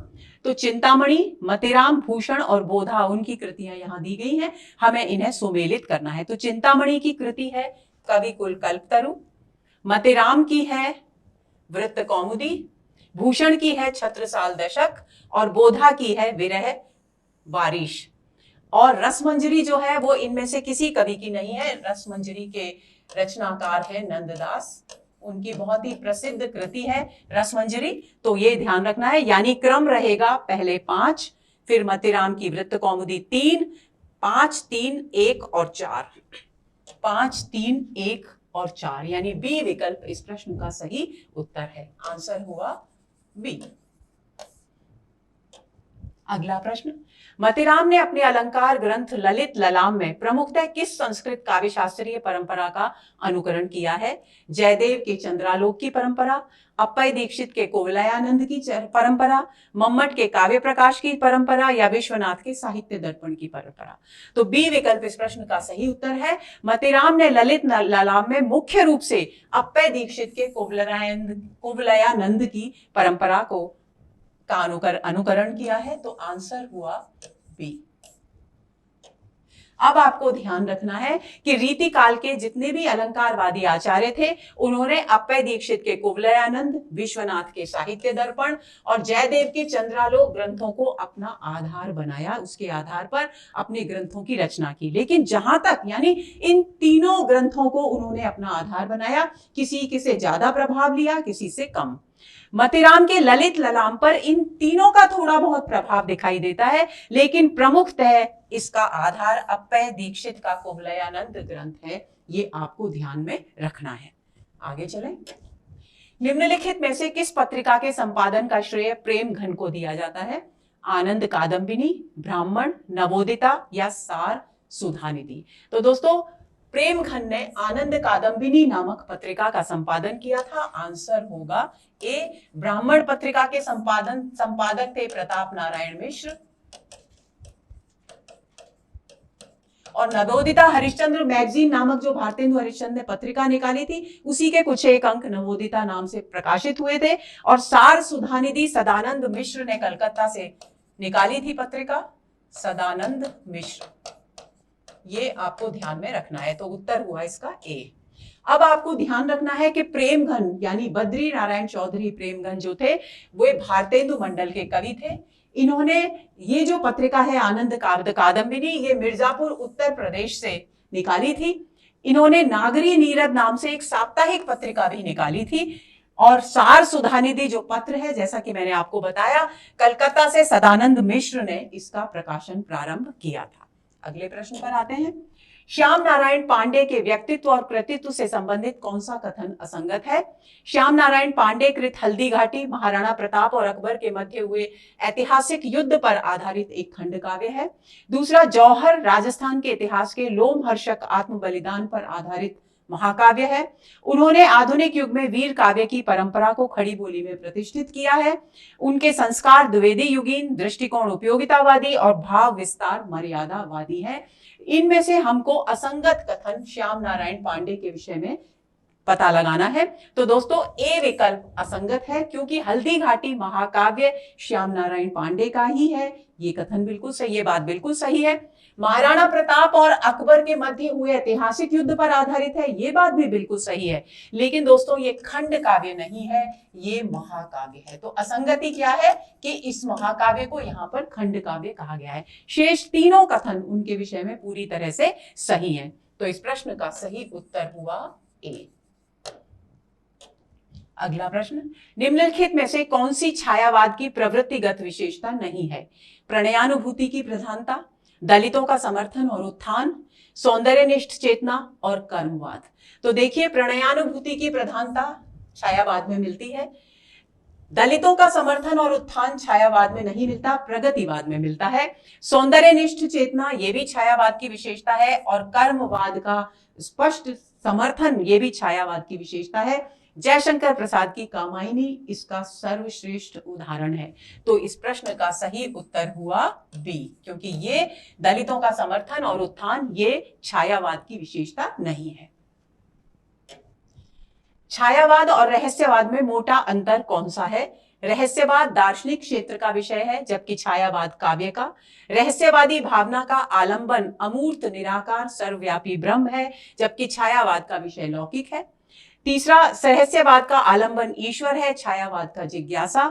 तो चिंतामणि, मतीराम, भूषण और बोधा, उनकी कृतियां यहाँ दी गई हैं। हमें इन्हें सुमेलित करना है। तो चिंतामणि की कृति है कवि कुल कल्पतरु, मतीराम की है वृत्त कौमुदी, भूषण की है छत्रसाल दशक और बोधा की है विरह बारिश। और रसमंजरी जो है वो इनमें से किसी कवि की नहीं है। रसमंजरी के रचनाकार है नंददास, उनकी बहुत ही प्रसिद्ध कृति है रसमंजरी। तो ये ध्यान रखना है, यानी क्रम रहेगा पहले 5, फिर मतीराम की वृत्त कौमुदी 3, 5, 3, 1 और 4, 5, 3, 1 और 4, यानी बी विकल्प इस प्रश्न का सही उत्तर है। आंसर हुआ बी। अगला प्रश्न, मतीराम ने अपने अलंकार ग्रंथ ललित ललाम में प्रमुखतः किस संस्कृत काव्य शास्त्रीय परंपरा का अनुकरण किया है? जयदेव के चंद्रालोक की परंपरा, अप्पय दीक्षित के कोवलयानंद की परंपरा, मम्मट के काव्य प्रकाश की परंपरा या विश्वनाथ के साहित्य दर्पण की परंपरा? तो बी विकल्प इस प्रश्न का सही उत्तर है। मतीराम ने ललित ललाम में मुख्य रूप से अप्पय दीक्षित के कोवलयानंद की परंपरा का अनुकरण किया है। तो आंसर हुआ बी। अब आपको ध्यान रखना है कि रीति काल के जितने भी अलंकारवादी आचार्य थे, उन्होंने अप्पय दीक्षित के कुवलयानंद, विश्वनाथ के साहित्य दर्पण और जयदेव के चंद्रालोक ग्रंथों को अपना आधार बनाया, उसके आधार पर अपने ग्रंथों की रचना की। लेकिन जहां तक, यानी इन तीनों ग्रंथों को उन्होंने अपना आधार बनाया, किसी से ज्यादा प्रभाव लिया, किसी से कम। मतीराम के ललित ललाम पर इन तीनों का थोड़ा बहुत प्रभाव दिखाई देता है, लेकिन प्रमुखतः इसका आधार अप्पय दीक्षित का कुवलयानंद ग्रंथ है। ये आपको ध्यान में रखना है। आगे चलें। निम्नलिखित में से किस पत्रिका के संपादन का श्रेय प्रेम घन को दिया जाता है? आनंद कादम्बिनी, ब्राह्मण, नवोदिता या सार सुधानिधि? तो दोस्तों प्रेम घन ने आनंद कादम्बिनी नामक पत्रिका का संपादन किया था। आंसर होगा ए। ब्राह्मण पत्रिका के संपादक थे प्रताप नारायण मिश्र। और नवोदिता हरिश्चंद्र मैगजीन नामक जो भारतेंदु हरिश्चंद्र ने पत्रिका निकाली थी, उसी के कुछ एक अंक नवोदिता नाम से प्रकाशित हुए थे। और सार सुधानिधि सदानंद मिश्र ने कलकत्ता से निकाली थी पत्रिका, सदानंद मिश्र। ये आपको ध्यान में रखना है। तो उत्तर हुआ इसका ए। अब आपको ध्यान रखना है कि प्रेमघन यानी बद्री नारायण चौधरी प्रेमघन जो थे वो भारतेंदु मंडल के कवि थे। इन्होंने ये जो पत्रिका है आनंद कादम्बिनी, ये मिर्जापुर उत्तर प्रदेश से निकाली थी। इन्होंने नागरी नीरद नाम से एक साप्ताहिक पत्रिका भी निकाली थी। और सार सुधानिधि जो पत्र है, जैसा कि मैंने आपको बताया, कलकत्ता से सदानंद मिश्र ने इसका प्रकाशन प्रारंभ किया था। अगले प्रश्न पर आते हैं। श्याम नारायण पांडे के व्यक्तित्व और कृतित्व से संबंधित कौन सा कथन असंगत है? श्याम नारायण पांडे कृत हल्दी घाटी महाराणा प्रताप और अकबर के मध्य हुए ऐतिहासिक युद्ध पर आधारित एक खंड काव्य है। दूसरा, जौहर राजस्थान के इतिहास के लोमहर्षक आत्म बलिदान पर आधारित महाकाव्य है। उन्होंने आधुनिक युग में वीर काव्य की परंपरा को खड़ी बोली में प्रतिष्ठित किया है। उनके संस्कार द्विवेदी युगीन, दृष्टिकोण उपयोगितावादी और भाव विस्तार मर्यादावादी है। इनमें से हमको असंगत कथन श्याम नारायण पांडे के विषय में पता लगाना है। तो दोस्तों ए विकल्प असंगत है, क्योंकि हल्दी घाटी महाकाव्य श्याम नारायण पांडे का ही है। ये कथन बिल्कुल सही, ये बात बिल्कुल सही है। महाराणा प्रताप और अकबर के मध्य हुए ऐतिहासिक युद्ध पर आधारित है, ये बात भी बिल्कुल सही है। लेकिन दोस्तों ये खंड काव्य नहीं है, ये महाकाव्य है। तो असंगति क्या है कि इस महाकाव्य को यहाँ पर खंड काव्य कहा गया है। शेष तीनों कथन उनके विषय में पूरी तरह से सही है। तो इस प्रश्न का सही उत्तर हुआ ए। अगला प्रश्न, निम्नलिखित में से कौन सी छायावाद की प्रवृत्तिगत विशेषता नहीं है? प्रणयानुभूति की प्रधानता, दलितों का समर्थन और उत्थान, सौंदर्यनिष्ठ चेतना और कर्मवाद। तो देखिए, प्रणयानुभूति की प्रधानता छायावाद में मिलती है, दलितों का समर्थन और उत्थान छायावाद में नहीं मिलता, प्रगतिवाद में मिलता है। सौंदर्यनिष्ठ चेतना ये भी छायावाद की विशेषता है, और कर्मवाद का स्पष्ट समर्थन ये भी छायावाद की विशेषता है। जयशंकर प्रसाद की कामायनी इसका सर्वश्रेष्ठ उदाहरण है। तो इस प्रश्न का सही उत्तर हुआ बी, क्योंकि ये दलितों का समर्थन और उत्थान ये छायावाद की विशेषता नहीं है। छायावाद और रहस्यवाद में मोटा अंतर कौन सा है? रहस्यवाद दार्शनिक क्षेत्र का विषय है, जबकि छायावाद काव्य का। रहस्यवादी भावना का आलंबन अमूर्त निराकार सर्वव्यापी ब्रह्म है, जबकि छायावाद का विषय लौकिक है। तीसरा, रहस्यवाद का आलंबन ईश्वर है, छायावाद का जिज्ञासा।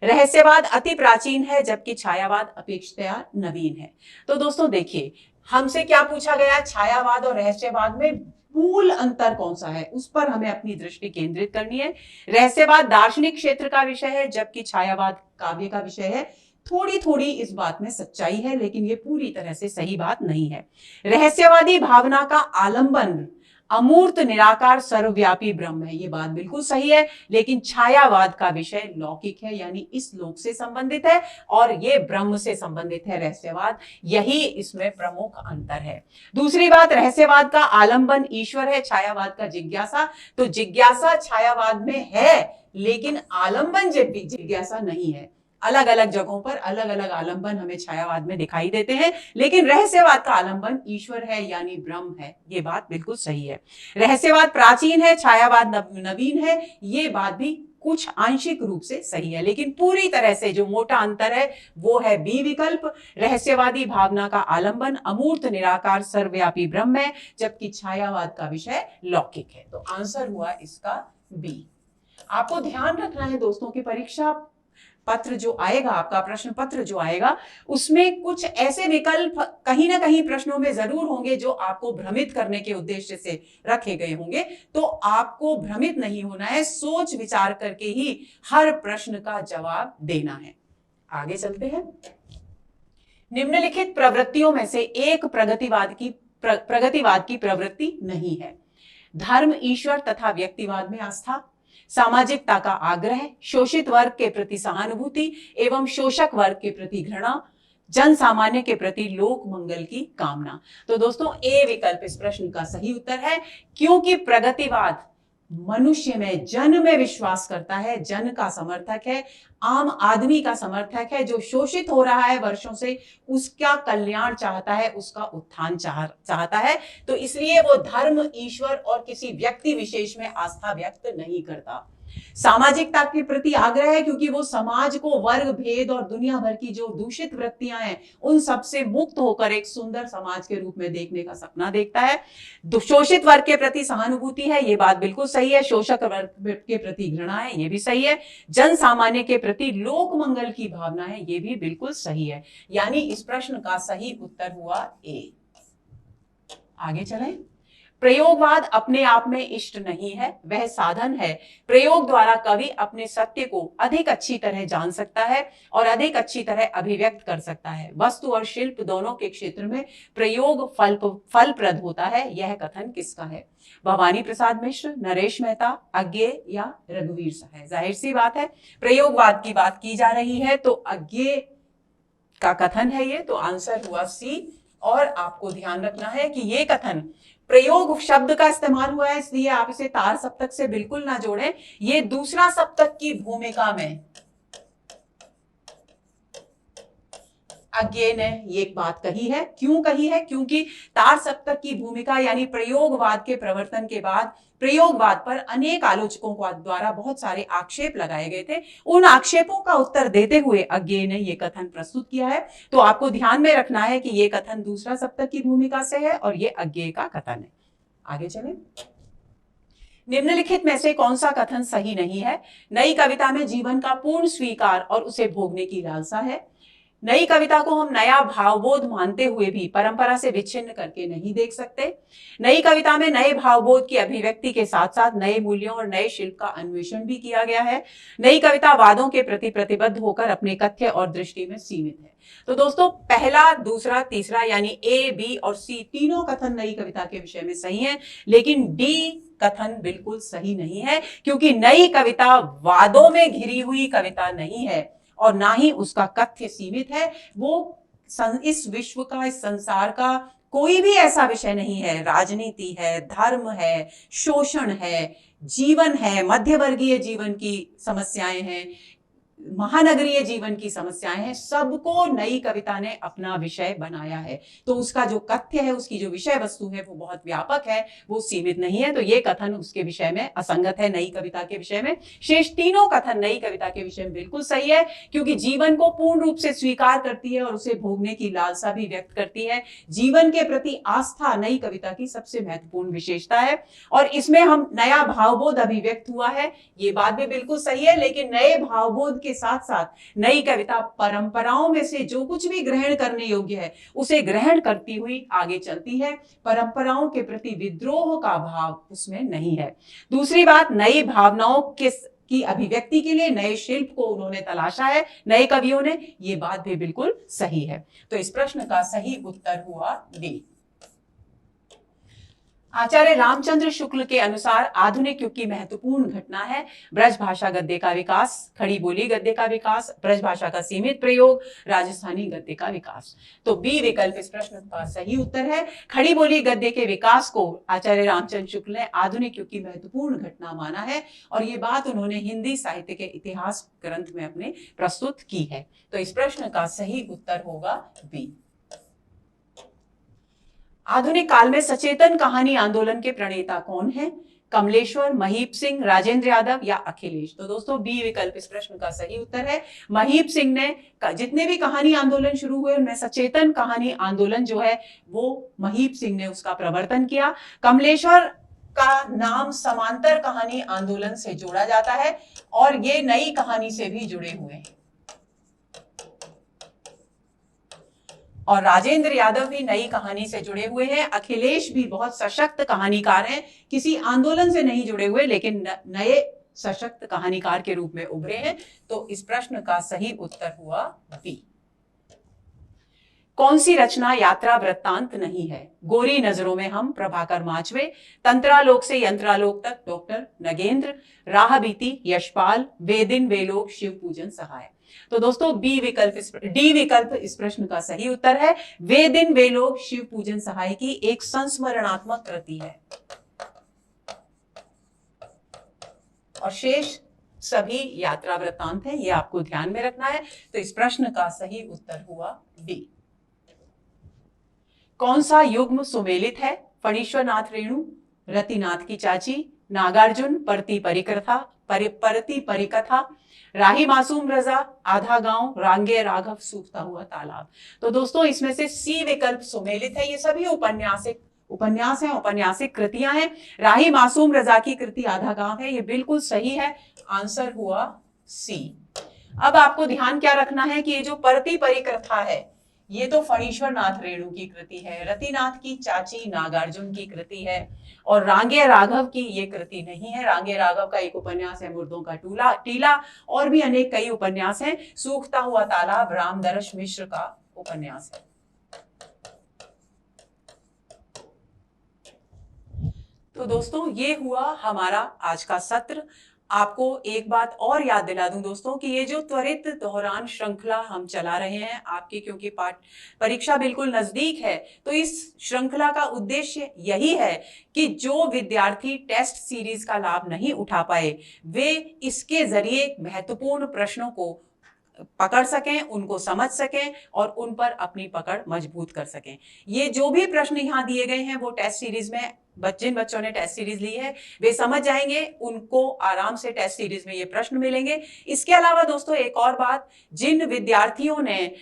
रहस्यवाद अति प्राचीन है, जबकि छायावाद अपेक्षाकृत नवीन है। तो दोस्तों देखिए, हमसे क्या पूछा गया? छायावाद और रहस्यवाद में मूल अंतर कौन सा है, उस पर हमें अपनी दृष्टि केंद्रित करनी है। रहस्यवाद दार्शनिक क्षेत्र का विषय है, जबकि छायावाद काव्य का विषय है। थोड़ी थोड़ी इस बात में सच्चाई है, लेकिन ये पूरी तरह से सही बात नहीं है। रहस्यवादी भावना का आलंबन अमूर्त निराकार सर्वव्यापी ब्रह्म है, ये बात बिल्कुल सही है। लेकिन छायावाद का विषय लौकिक है, यानी इस लोक से संबंधित है, और ये ब्रह्म से संबंधित है रहस्यवाद। यही इसमें प्रमुख अंतर है। दूसरी बात, रहस्यवाद का आलंबन ईश्वर है, छायावाद का जिज्ञासा। तो जिज्ञासा छायावाद में है, लेकिन आलंबन जिज्ञासा नहीं है। अलग अलग जगहों पर अलग अलग आलंबन हमें छायावाद में दिखाई देते हैं, लेकिन रहस्यवाद का आलंबन ईश्वर है, यानी ब्रह्म है। ये बात बिल्कुल सही है। रहस्यवाद प्राचीन है, छायावाद नवीन है, ये बात भी कुछ आंशिक रूप से सही है, लेकिन पूरी तरह से जो मोटा अंतर है वो है बी विकल्प। रहस्यवादी भावना का आलंबन अमूर्त निराकार सर्वव्यापी ब्रह्म है, जबकि छायावाद का विषय लौकिक है। तो आंसर हुआ इसका बी। आपको ध्यान रखना है दोस्तों की परीक्षा पत्र जो आएगा, आपका प्रश्न पत्र जो आएगा, उसमें कुछ ऐसे विकल्प कहीं ना कहीं प्रश्नों में जरूर होंगे जो आपको भ्रमित करने के उद्देश्य से रखे गए होंगे। तो आपको भ्रमित नहीं होना है, सोच विचार करके ही हर प्रश्न का जवाब देना है। आगे चलते हैं। निम्नलिखित प्रवृत्तियों में से एक प्रगतिवाद की प्रवृत्ति नहीं है। धर्म, ईश्वर तथा व्यक्तिवाद में आस्था, सामाजिकता का आग्रह, शोषित वर्ग के प्रति सहानुभूति एवं शोषक वर्ग के प्रति घृणा, जन सामान्य के प्रति लोक मंगल की कामना। तो दोस्तों ए विकल्प इस प्रश्न का सही उत्तर है, क्योंकि प्रगतिवाद मनुष्य में, जन में विश्वास करता है, जन का समर्थक है, आम आदमी का समर्थक है, जो शोषित हो रहा है वर्षों से, उसका कल्याण चाहता है, उसका उत्थान चाहता है। तो इसलिए वो धर्म, ईश्वर और किसी व्यक्ति विशेष में आस्था व्यक्त नहीं करता। सामाजिकता के प्रति आग्रह है, क्योंकि वो समाज को वर्ग भेद और दुनिया भर की जो दूषित वृत्तियां हैं उन सबसे मुक्त होकर एक सुंदर समाज के रूप में देखने का सपना देखता है। शोषित वर्ग के प्रति सहानुभूति है, ये बात बिल्कुल सही है। शोषक वर्ग के प्रति घृणा है, ये भी सही है। जन सामान्य के प्रति लोक मंगल की भावना है, ये भी बिल्कुल सही है। यानी इस प्रश्न का सही उत्तर हुआ ए। आगे चलें। प्रयोगवाद अपने आप में इष्ट नहीं है, वह साधन है। प्रयोग द्वारा कवि अपने सत्य को अधिक अच्छी तरह जान सकता है और अधिक अच्छी तरह अभिव्यक्त कर सकता है। वस्तु और शिल्प दोनों के क्षेत्र में प्रयोग फलप्रद होता है। यह कथन किसका है? भवानी प्रसाद मिश्र, नरेश मेहता, अज्ञेय या रघुवीर सहाय? जाहिर सी बात है, प्रयोगवाद की बात की जा रही है तो अज्ञेय का कथन है ये, तो आंसर हुआ सी। और आपको ध्यान रखना है कि ये कथन प्रयोग शब्द का इस्तेमाल हुआ है, इसलिए आप इसे तार सप्तक से बिल्कुल ना जोड़ें। ये दूसरा सप्तक की भूमिका में अज्ञेय ने ये बात कही है। क्यों कही है? क्योंकि तार सप्तक की भूमिका यानी प्रयोगवाद के प्रवर्तन के बाद प्रयोगवाद पर अनेक आलोचकों द्वारा बहुत सारे आक्षेप लगाए गए थे। उन आक्षेपों का उत्तर देते हुए अज्ञेय ने ये कथन प्रस्तुत किया है। तो आपको ध्यान में रखना है कि ये कथन दूसरा सप्तक की भूमिका से है और ये अज्ञेय का कथन है। आगे चलें। निम्नलिखित में से कौन सा कथन सही नहीं है? नई कविता में जीवन का पूर्ण स्वीकार और उसे भोगने की लालसा है। नई कविता को हम नया भावबोध मानते हुए भी परंपरा से विच्छिन्न करके नहीं देख सकते। नई कविता में नए भावबोध की अभिव्यक्ति के साथ साथ नए मूल्यों और नए शिल्प का अन्वेषण भी किया गया है। नई कविता वादों के प्रति प्रतिबद्ध होकर अपने कथ्य और दृष्टि में सीमित है। तो दोस्तों, पहला, दूसरा, तीसरा यानी ए, बी और सी तीनों कथन नई कविता के विषय में सही हैं, लेकिन डी कथन बिल्कुल सही नहीं है, क्योंकि नई कविता वादों में घिरी हुई कविता नहीं है और ना ही उसका कथ्य सीमित है। वो इस विश्व का, इस संसार का कोई भी ऐसा विषय नहीं है। राजनीति है, धर्म है, शोषण है, जीवन है, मध्यवर्गीय जीवन की समस्याएं हैं, महानगरीय जीवन की समस्याएं हैं, सबको नई कविता ने अपना विषय बनाया है। तो उसका जो कथ्य है, उसकी जो विषय वस्तु है, वो बहुत व्यापक है, वो सीमित नहीं है। तो ये कथन उसके विषय में असंगत है, नई कविता के विषय में। शेष तीनों कथन नई कविता के विषय में बिल्कुल सही है, क्योंकि जीवन को पूर्ण रूप से स्वीकार करती है और उसे भोगने की लालसा भी व्यक्त करती है। जीवन के प्रति आस्था नई कविता की सबसे महत्वपूर्ण विशेषता है और इसमें हम नया भावबोध अभिव्यक्त हुआ है, ये बात भी बिल्कुल सही है। लेकिन नए भावबोध के साथ साथ नई कविता परंपराओं में से जो कुछ भी ग्रहण करने योग्य है उसे ग्रहण करती हुई आगे चलती है। परंपराओं के प्रति विद्रोह का भाव उसमें नहीं है। दूसरी बात, नई भावनाओं की अभिव्यक्ति के लिए नए शिल्प को उन्होंने तलाशा है, नए कवियों ने, ये बात भी बिल्कुल सही है। तो इस प्रश्न का सही उत्तर हुआ डी। आचार्य रामचंद्र शुक्ल के अनुसार आधुनिक युग की महत्वपूर्ण घटना है ब्रज भाषा गद्य का विकास, खड़ी बोली गद्य का विकास, ब्रज भाषा का सीमित प्रयोग, राजस्थानी गद्य का विकास। तो बी विकल्प इस प्रश्न का सही उत्तर है। खड़ी बोली गद्य के विकास को आचार्य रामचंद्र शुक्ल ने आधुनिक युग की महत्वपूर्ण घटना माना है और ये बात उन्होंने हिंदी साहित्य के इतिहास ग्रंथ में अपने प्रस्तुत की है। तो इस प्रश्न का सही उत्तर होगा बी। आधुनिक काल में सचेतन कहानी आंदोलन के प्रणेता कौन है? कमलेश्वर, महीप सिंह, राजेंद्र यादव या अखिलेश? तो दोस्तों, बी विकल्प इस प्रश्न का सही उत्तर है। महीप सिंह ने जितने भी कहानी आंदोलन शुरू हुए उनमें सचेतन कहानी आंदोलन जो है वो महीप सिंह ने उसका प्रवर्तन किया। कमलेश्वर का नाम समांतर कहानी आंदोलन से जोड़ा जाता है और ये नई कहानी से भी जुड़े हुए हैं। और राजेंद्र यादव भी नई कहानी से जुड़े हुए हैं। अखिलेश भी बहुत सशक्त कहानीकार हैं, किसी आंदोलन से नहीं जुड़े हुए लेकिन नए सशक्त कहानीकार के रूप में उभरे हैं। तो इस प्रश्न का सही उत्तर हुआ बी। कौन सी रचना यात्रा वृत्तांत नहीं है? गोरी नजरों में हम, प्रभाकर माचवे, तंत्रालोक से यंत्रालोक तक, डॉक्टर नगेंद्र, राह बीती, यशपाल, वे दिन वे लोग, शिव पूजन सहाय। तो दोस्तों, डी विकल्प इस प्रश्न का सही उत्तर है। वे दिन वे लोग शिव पूजन सहाय की एक संस्मरणात्मक कृति है। और शेष सभी यात्रा वृत्तांत है, ये आपको ध्यान में रखना है। तो इस प्रश्न का सही उत्तर हुआ बी। कौन सा युग्म सुमेलित है? फणीश्वरनाथ रेणु, रतिनाथ की चाची, नागार्जुन, परती परिकथा, राही मासूम रजा, आधा गांव, रांगे राघव, सूखता हुआ तालाब। तो दोस्तों इसमें से सी विकल्प सुमेलित है। ये सभी उपन्यास हैं, औपन्यासिक कृतियां हैं। राही मासूम रजा की कृति आधा गांव है, ये बिल्कुल सही है, आंसर हुआ सी। अब आपको ध्यान क्या रखना है कि ये जो परती परिकथा है ये तो फणीश्वरनाथ रेणु की कृति है, रतिनाथ की चाची नागार्जुन की कृति है, और रांगे राघव की ये कृति नहीं है। रांगे राघव का एक उपन्यास है मुर्दों का टीला, और भी अनेक कई उपन्यास हैं। सूखता हुआ तालाब रामदर्श मिश्र का उपन्यास है। तो दोस्तों ये हुआ हमारा आज का सत्र। आपको एक बात और याद दिला दूं दोस्तों कि ये जो त्वरित दोहरान श्रृंखला हम चला रहे हैं आपकी, क्योंकि परीक्षा बिल्कुल नजदीक है, तो इस श्रृंखला का उद्देश्य यही है कि जो विद्यार्थी टेस्ट सीरीज का लाभ नहीं उठा पाए वे इसके जरिए महत्वपूर्ण प्रश्नों को पकड़ सकें, उनको समझ सकें और उन पर अपनी पकड़ मजबूत कर सकें। ये जो भी प्रश्न यहाँ दिए गए हैं वो टेस्ट सीरीज में जिन बच्चों ने टेस्ट सीरीज ली है वे समझ जाएंगे, उनको आराम से टेस्ट सीरीज में ये प्रश्न मिलेंगे। इसके अलावा दोस्तों एक और बात, जिन विद्यार्थियों ने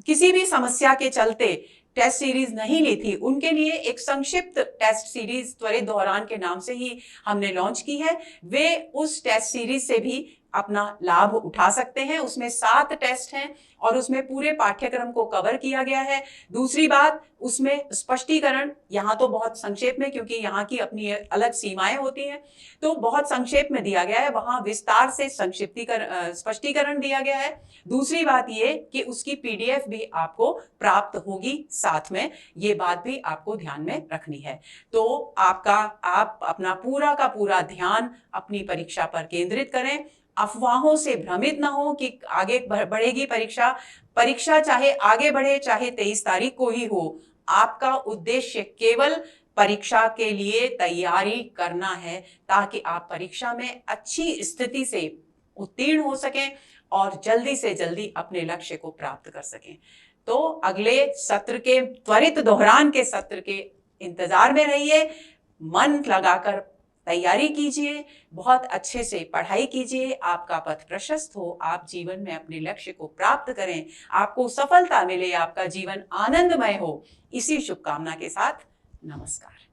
किसी भी समस्या के चलते टेस्ट सीरीज नहीं ली थी उनके लिए एक संक्षिप्त टेस्ट सीरीज त्वरित दोहरान के नाम से ही हमने लॉन्च की है। वे उस टेस्ट सीरीज से भी अपना लाभ उठा सकते हैं। उसमें 7 टेस्ट हैं और उसमें पूरे पाठ्यक्रम को कवर किया गया है। दूसरी बात, उसमें स्पष्टीकरण यहाँ तो बहुत संक्षेप में, क्योंकि यहाँ की अपनी अलग सीमाएं होती हैं, तो बहुत संक्षेप में दिया गया है, वहां विस्तार से स्पष्टीकरण दिया गया है। दूसरी बात ये कि उसकी पीडीएफ भी आपको प्राप्त होगी साथ में, ये बात भी आपको ध्यान में रखनी है। तो आप अपना पूरा का पूरा ध्यान अपनी परीक्षा पर केंद्रित करें। अफवाहों से भ्रमित ना हो कि आगे बढ़ेगी परीक्षा चाहे आगे बढ़े चाहे 23 तारीख को ही हो, आपका उद्देश्य केवल परीक्षा के लिए तैयारी करना है ताकि आप परीक्षा में अच्छी स्थिति से उत्तीर्ण हो सकें और जल्दी से जल्दी अपने लक्ष्य को प्राप्त कर सकें। तो अगले सत्र के त्वरित दोहरान के सत्र के इंतजार में रहिए, मन लगाकर तैयारी कीजिए, बहुत अच्छे से पढ़ाई कीजिए, आपका पथ प्रशस्त हो, आप जीवन में अपने लक्ष्य को प्राप्त करें, आपको सफलता मिले, आपका जीवन आनंदमय हो। इसी शुभकामना के साथ नमस्कार।